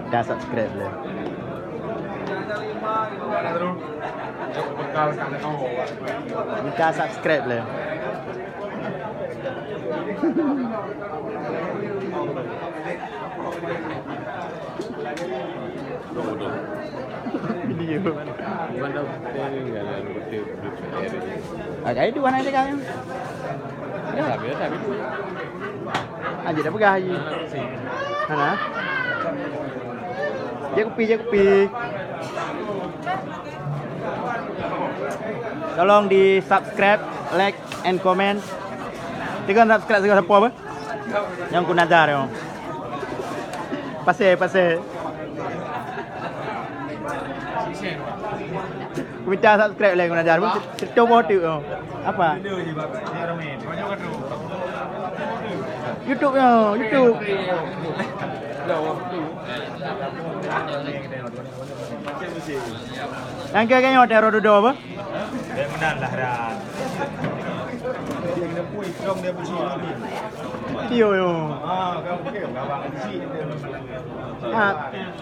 Dah subscribe belum? Minta subscribe belum? Video. Mana tinggal betul. Agak itu mana dia kan? Tapi. Aje dah pegah haji. Mana? Je kopi. Tolong di subscribe, like and comment. Tekan subscribe segala siapa apa? Yang ku nazar yo. Pasal. Ku minta subscribe like ku nazar pun coba tu. Apa? YouTube. Yang kayaknya hotel Rododo apa? Dia menang lah dah. Dia kena puih kong dia bersih lagi. Video yo. Kau okey gawang bersih.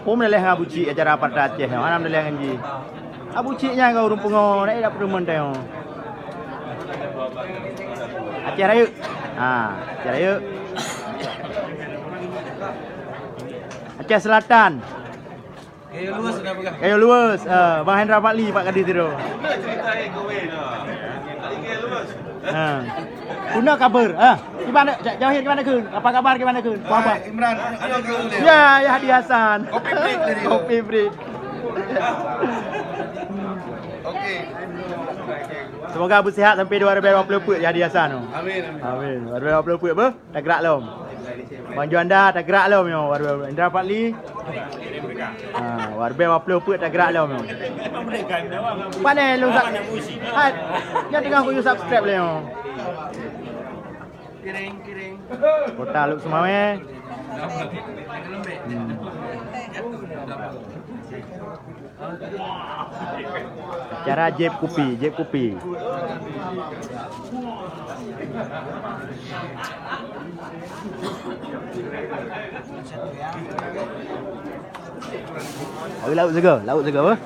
ผมdah leh Abu Cik acara Partai Aceh. Mana dah leh nganji. Abu Ciknya kau rumpungo, nak dak perumun teh. Aceh Raya. Aceh Raya. Aceh Selatan. Kayu luas. Bang Hendra Fakli Pak Kadir tu. Ceritain kau dah. Kayu luas. Guna kabar. Gimana? Jauhin gimana kun? Apa kabar gimana kun? Apa? Imran, ayo ke boleh. Ya Hadi Hasan. Kopi break tadi. Kopi break. Okey. Semoga Abu sihat sampai 2020 put Hadi Hasan tu. Amin. 2020 put apa? Dah gerak lom. Bang Juanda dah gerak lom yo. Hendra Fakli. 2020 put dah gerak lom yo. Pandai lu sub. Jangan tengah aku subscribe le yo. Kiring. Kota Luk Sumawe. Cara jeb kopi. Laut juga apa?